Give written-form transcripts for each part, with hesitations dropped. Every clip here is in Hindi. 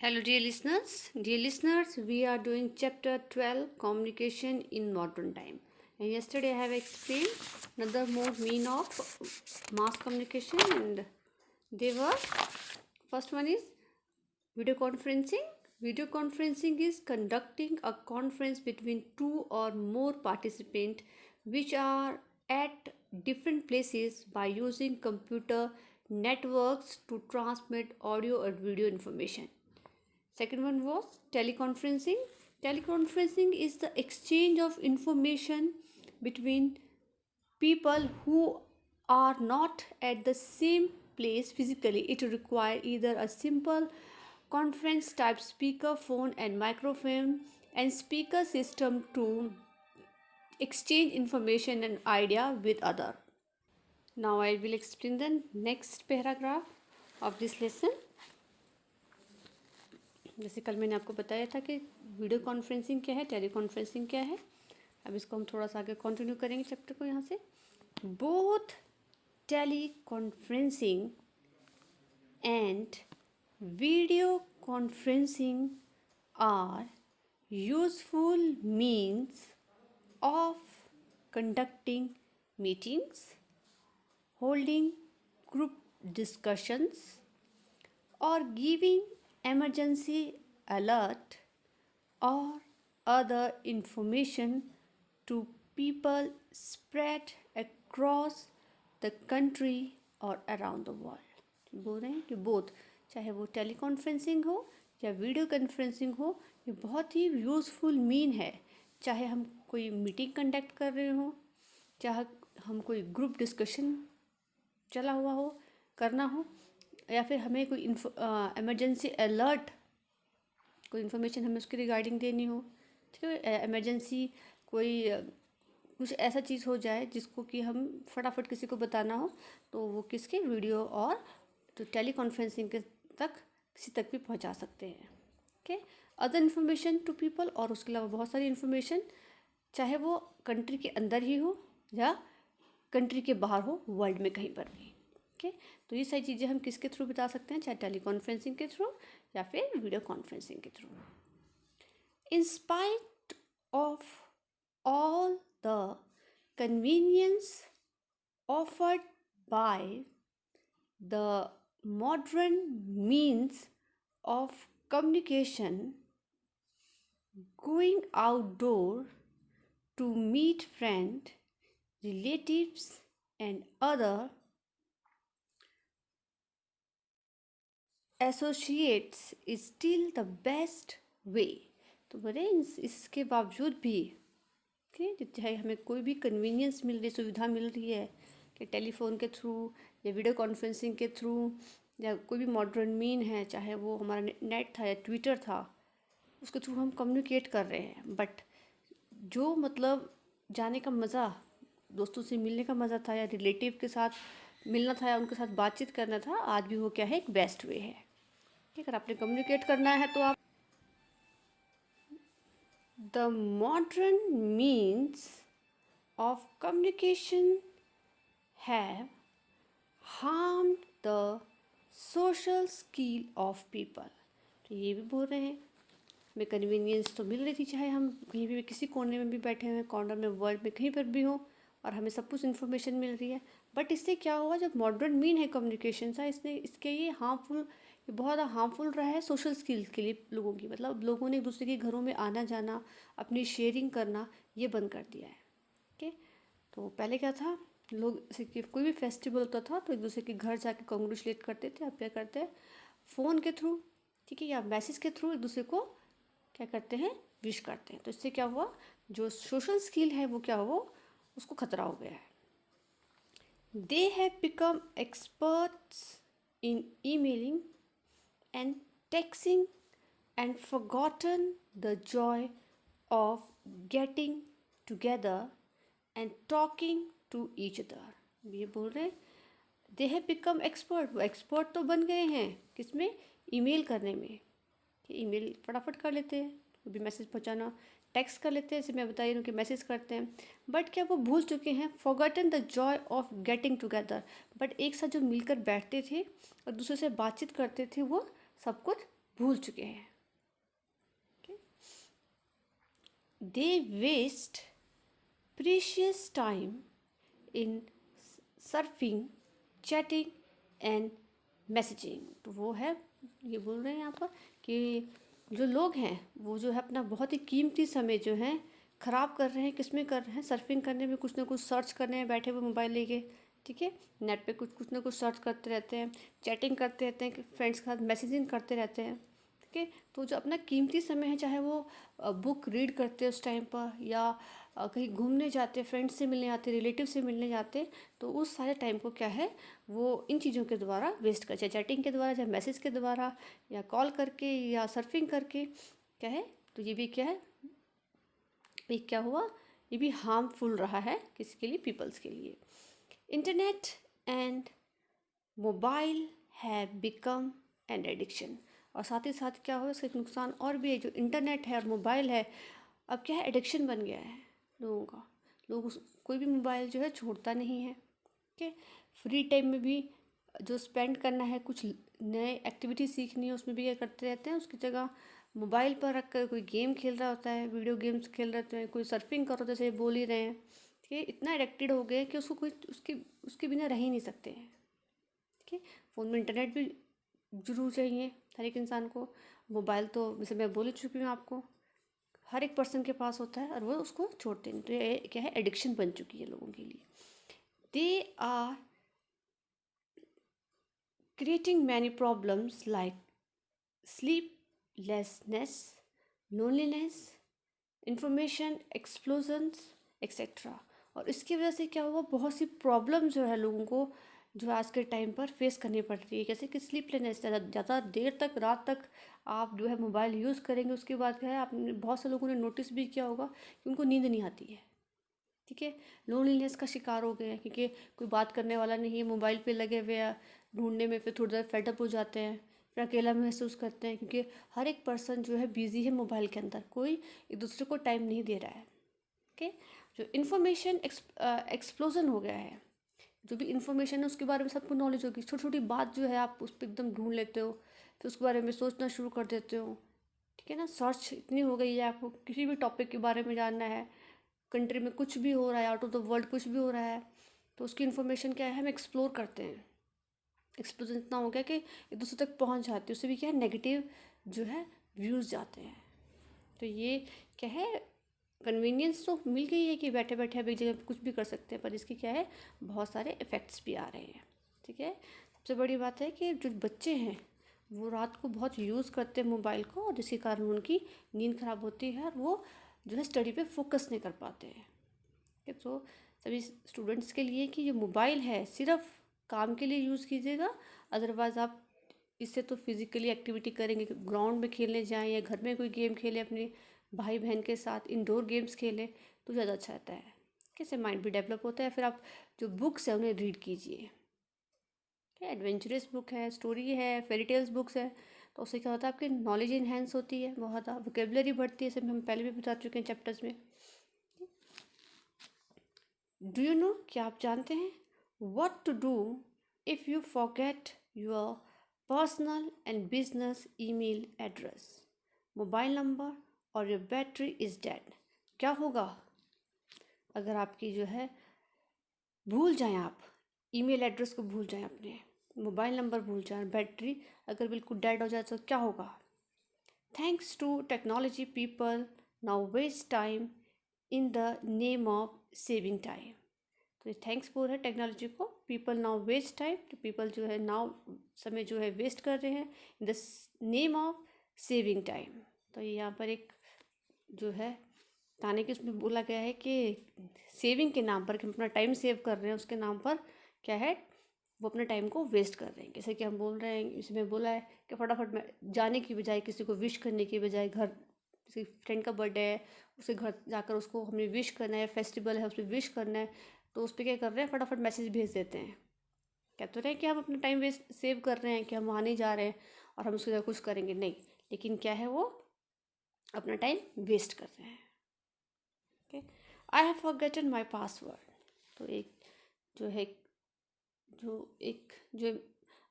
Hello, dear listeners. Dear listeners, we are doing chapter 12 Communication in Modern Time. And yesterday I have explained another more mean of mass communication, and they were first one is video conferencing. Video conferencing is conducting a conference between two or more participants which are at different places by using computer networks to transmit audio or video information. Second one was teleconferencing. Teleconferencing is the exchange of information between people who are not at the same place physically. It requires either a simple conference type speaker phone and microphone and speaker system to exchange information and idea with other. Now I will explain the next paragraph of this lesson. जैसे कल मैंने आपको बताया था कि वीडियो कॉन्फ्रेंसिंग क्या है, टेली कॉन्फ्रेंसिंग क्या है. अब इसको हम थोड़ा सा आगे कंटिन्यू करेंगे चैप्टर को. यहाँ से both tele conferencing and video conferencing are useful means of conducting meetings, holding group discussions और giving emergency alert or other information to people spread across the country or around the world. बोल रहे हैं कि बोथ, चाहे वो टेली कॉन्फ्रेंसिंग हो या वीडियो कॉन्फ्रेंसिंग हो, ये बहुत ही यूज़फुल मीन है. चाहे हम कोई मीटिंग कंडक्ट कर रहे हो, चाहे हम कोई ग्रुप डिस्कशन चला हुआ हो करना हो, या फिर हमें कोई इमरजेंसी अलर्ट, कोई इन्फॉर्मेशन हमें उसके रिगार्डिंग देनी हो. ठीक है, इमरजेंसी कोई कुछ ऐसा चीज़ हो जाए जिसको कि हम फटाफट किसी को बताना हो, तो वो किसके वीडियो और तो टेली कॉन्फ्रेंसिंग के तक किसी तक भी पहुंचा सकते हैं. Okay, other information to people, और उसके अलावा बहुत सारी इन्फॉर्मेशन, चाहे वो कंट्री के अंदर ही हो या कंट्री के बाहर हो, वर्ल्ड में कहीं पर भी. ओके, तो ये सारी चीज़ें हम किसके थ्रू बता सकते हैं, चाहे टेली कॉन्फ्रेंसिंग के थ्रू या फिर वीडियो कॉन्फ्रेंसिंग के through. In spite of all the convenience offered by the modern means of communication, going outdoor to meet friend, relatives and other associates is still the best way. तो बोले इसके बावजूद भी चाहे हमें कोई भी कन्वीनियंस मिल रही, सुविधा मिल रही है कि टेलीफोन के थ्रू या वीडियो कॉन्फ्रेंसिंग के थ्रू या कोई भी मॉडर्न मीन है, चाहे वो हमारा नेट था या ट्विटर था, उसके थ्रू हम कम्युनिकेट कर रहे हैं. बट जो मतलब जाने का मज़ा, दोस्तों से मिलने का मज़ा था या रिलेटिव के साथ मिलना था या उनके साथ बातचीत करना था, आज भी वो क्या है, एक बेस्ट वे है. अगर आपने कम्युनिकेट करना है तो आप the modern means of communication have harmed the social skill of people. तो ये भी बोल रहे हैं हमें कन्वीनियंस तो मिल रही थी, चाहे हम कहीं भी किसी कोने में भी बैठे हुए हैं, कॉर्नर में, वर्ल्ड में कहीं पर भी हो, और हमें सब कुछ इन्फॉर्मेशन मिल रही है. बट इससे क्या हुआ, जब मॉडर्न मीन है कम्युनिकेशन का, इसके ये बहुत हार्मफुल रहा है सोशल स्किल्स के लिए लोगों की. मतलब लोगों ने एक दूसरे के घरों में आना जाना, अपनी शेयरिंग करना, ये बंद कर दिया है. ओके, तो पहले क्या था, लोग जैसे कि कोई भी फेस्टिवल होता था तो एक दूसरे के घर जाके कॉन्ग्रेचुलेट करते थे. अब क्या करते हैं, फ़ोन के थ्रू, ठीक है, या मैसेज के थ्रू एक दूसरे को क्या करते हैं, विश करते हैं. तो इससे क्या हुआ, जो सोशल स्किल है वो क्या हुआ, उसको खतरा हो गया है. They have become experts in emailing and texting and forgotten the joy of getting together and talking to each other. ये बोल रहे they have become expert. वो एक्सपर्ट तो बन गए हैं किसमें, ईमेल करने में. ईमेल फटाफट कर लेते हैं, वो भी मैसेज पहुंचाना, टेक्स्ट कर लेते हैं, जैसे मैं बताइए उनके मैसेज करते हैं. बट क्या वो भूल चुके हैं, forgotten the Joy of getting together. But एक साथ जो मिलकर बैठते थे और दूसरे से बातचीत करते थे, वो सब कुछ भूल चुके हैं। They waste precious time in surfing, chatting and messaging. तो वो है, ये बोल रहे हैं यहाँ पर कि जो लोग हैं वो जो है अपना बहुत ही कीमती समय जो है ख़राब कर रहे हैं। किस में कर रहे हैं? सर्फिंग करने में, कुछ ना कुछ सर्च करने में बैठे हुए मोबाइल लेके, ठीक है, नेट पे कुछ ना कुछ सर्च करते रहते हैं, चैटिंग करते रहते हैं, फ्रेंड्स के साथ मैसेजिंग करते रहते हैं, ठीक है। तो जो अपना कीमती समय है, चाहे वो बुक रीड करते हैं उस टाइम पर, या कहीं घूमने जाते, फ्रेंड्स से मिलने जाते, रिलेटिव से मिलने जाते, तो उस सारे टाइम को क्या है वो इन चीज़ों के द्वारा वेस्ट कर, चाहे चैटिंग के द्वारा, चाहे मैसेज के द्वारा, या कॉल करके, या सर्फिंग करके, क्या है। तो ये भी क्या है, ये क्या हुआ, ये भी हार्मफुल रहा है किसी के लिए, पीपल्स के लिए। Internet and mobile have become an addiction. और साथ ही साथ क्या हो, इसका एक नुकसान और भी है। जो इंटरनेट है और मोबाइल है, अब क्या है, एडिक्शन बन गया है लोगों का। लोग कोई भी मोबाइल जो है छोड़ता नहीं है, ठीक है। फ्री टाइम में भी जो स्पेंड करना है, कुछ नए एक्टिविटी सीखनी है, उसमें भी क्या करते रहते हैं, उसकी जगह मोबाइल पर रख कर कोई गेम खेल रहा होता है, वीडियो गेम्स खेल रहे होते हैं, कोई सर्फिंग कर रहा होता है, जैसे बोल ही रहे हैं, ठीक है। इतना एडिक्टेड हो गए कि उसको कोई उसके उसके बिना रह ही नहीं सकते हैं, ठीक है। फ़ोन में इंटरनेट भी जरूर चाहिए हर एक इंसान को। मोबाइल तो जैसे मैं बोल चुकी हूँ आपको, हर एक पर्सन के पास होता है और वो उसको छोड़ते नहीं। तो ये क्या है, एडिक्शन बन चुकी है लोगों के लिए। They are creating many problems like sleeplessness, loneliness, information explosions, etc. और इसकी वजह से क्या हुआ, बहुत सी प्रॉब्लम जो है लोगों को जो आज के टाइम पर फेस करनी पड़ रही है। जैसे कि स्लीपलेसनेस, ज़्यादा देर तक, रात तक आप जो है मोबाइल यूज़ करेंगे, उसके बाद क्या है, आपने बहुत से लोगों ने नोटिस भी किया होगा कि उनको नींद नहीं आती है, ठीक है। लोनलीनेस का शिकार हो गए हैं क्योंकि कोई बात करने वाला नहीं है, मोबाइल पे लगे हुए हैं ढूंढने में, फिर थोड़ी देर फेडअप हो जाते हैं, फिर अकेला महसूस करते हैं क्योंकि हर एक पर्सन जो है बिजी है मोबाइल के अंदर, कोई एक दूसरे को टाइम नहीं दे रहा है, ओके। जो इन्फॉर्मेशन एक्सप्लोजन हो गया है, जो भी इन्फॉर्मेशन है उसके बारे में सबको नॉलेज होगी। छोटी छोटी बात जो है आप उस पर एकदम ढूंढ लेते हो, फिर उसके बारे में सोचना शुरू कर देते हो, ठीक है ना। सर्च इतनी हो गई है, आपको किसी भी टॉपिक के बारे में जानना है, कंट्री में कुछ भी हो रहा है, आउट ऑफ द वर्ल्ड कुछ भी हो रहा है, तो उसकी इन्फॉर्मेशन क्या है, हम एक्सप्लोर करते हैं। एक्सप्लोजन इतना हो गया कि एक दूसरे तक पहुंच जाती है, उससे भी क्या है, नेगेटिव जो है व्यूज़ जाते हैं। तो ये क्या है, कन्वीनियंस तो मिल गई है कि बैठे बैठे आप एक जगह पे कुछ भी कर सकते हैं, पर इसके क्या है, बहुत सारे इफ़ेक्ट्स भी आ रहे हैं, ठीक है। सबसे बड़ी बात है कि जो बच्चे हैं वो रात को बहुत यूज़ करते हैं मोबाइल को, और जिसके कारण उनकी नींद खराब होती है और वो जो है स्टडी पे फोकस नहीं कर पाते हैं, ठीक है। तो सभी स्टूडेंट्स के लिए कि ये मोबाइल है सिर्फ काम के लिए यूज़ कीजिएगा, अदरवाइज़ आप इससे तो फिज़िकली एक्टिविटी करेंगे, ग्राउंड में खेलने जाएं या घर में कोई गेम खेलें अपने भाई बहन के साथ, इंडोर गेम्स खेलें तो ज़्यादा अच्छा रहता है, कैसे माइंड भी डेवलप होता है। फिर आप जो बुक्स हैं उन्हें रीड कीजिए, एडवेंचरस बुक है, स्टोरी है, फेरी टेल्स बुक्स है, तो उससे क्या होता है, आपकी नॉलेज इन्हेंस होती है, बहुत वोकेबलरी बढ़ती है, जैसे हम पहले भी बता चुके हैं चैप्टर्स में। डू यू नो, क्या आप जानते हैं, what to do if you forget your personal and business email address, mobile number और योर बैटरी इज़ डेड। क्या होगा अगर आपकी जो है भूल जाएं, आप ईमेल एड्रेस को भूल जाएं, अपने मोबाइल नंबर भूल जाएं, बैटरी अगर बिल्कुल डेड हो जाए तो क्या होगा। Thanks to technology people now waste time in the name of saving time. तो ये थैंक्स बोल है टेक्नोलॉजी को, पीपल नाउ वेस्ट टाइम, तो पीपल जो है नाउ समय जो है वेस्ट कर रहे हैं इन the name of saving time. तो ये यहाँ पर एक जो है ताने के उसमें बोला गया है कि सेविंग के नाम पर, कि हम अपना टाइम सेव कर रहे हैं, उसके नाम पर क्या है, वो अपने टाइम को वेस्ट कर रहे हैं। जैसे कि हम बोल रहे हैं, इसमें बोला है कि फटाफट में जाने की बजाय, किसी को विश करने की बजाय, घर किसी फ्रेंड का बर्थडे है उसके घर जाकर उसको हमें विश करना है, फेस्टिवल है उस पर विश करना है, तो उस पर क्या कर रहे हैं, फटाफट मैसेज भेज देते हैं। कह तो रहे हैं कि हम अपना टाइम वेस्ट सेव कर रहे हैं, कि हम वहाँ नहीं जा रहे हैं और हम उसकी जगह कुछ करेंगे, नहीं, लेकिन क्या है, वो अपना टाइम वेस्ट कर रहे हैं। Okay, I have forgotten my password. तो एक जो है, जो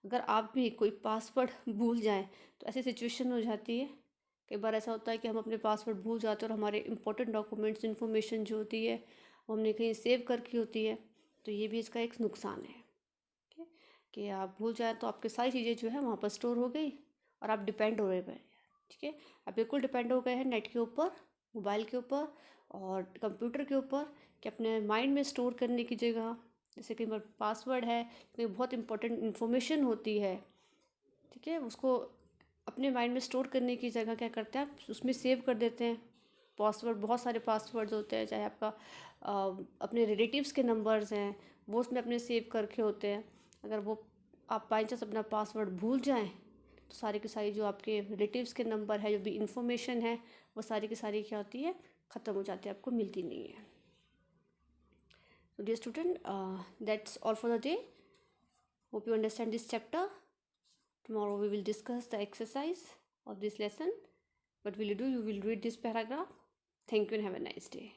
अगर आप भी कोई पासवर्ड भूल जाएं तो ऐसी सिचुएशन हो जाती है। कई बार ऐसा होता है कि हम अपने पासवर्ड भूल जाते हैं और हमारे इंपॉर्टेंट डॉक्यूमेंट्स इन्फॉर्मेशन जो होती है वो हमने कहीं सेव करके होती है, तो ये भी इसका एक नुकसान है। ठीक है, कि आप भूल जाएं तो आपकी सारी चीज़ें जो है वहाँ पर स्टोर हो गई और आप डिपेंड हो रहे हैं। ठीक है, आप बिल्कुल डिपेंड हो गए हैं नेट के ऊपर, मोबाइल के ऊपर और कंप्यूटर के ऊपर, कि अपने माइंड में स्टोर करने की जगह, जैसे कई बार पासवर्ड है, कहीं बहुत इंपॉर्टेंट इन्फॉर्मेशन होती है, ठीक है, उसको अपने माइंड में स्टोर करने की जगह क्या करते हैं, आप उसमें सेव कर देते हैं। पासवर्ड, बहुत सारे पासवर्ड्स होते हैं, चाहे आपका अपने रिलेटिव्स के नंबर्स हैं वो उसमें अपने सेव करके होते हैं। अगर वो आप बाई चांस अपना पासवर्ड भूल जाएं तो सारी की सारी जो आपके रिलेटिव्स के नंबर है, जो भी इंफॉर्मेशन है, वो सारी की सारी क्या होती है, ख़त्म हो जाती है, आपको मिलती नहीं है। So dear student, that's all for the day. Hope you understand this chapter. Tomorrow we will discuss the exercise of this lesson. What will you do? You will read this paragraph. Thank you and have a nice day.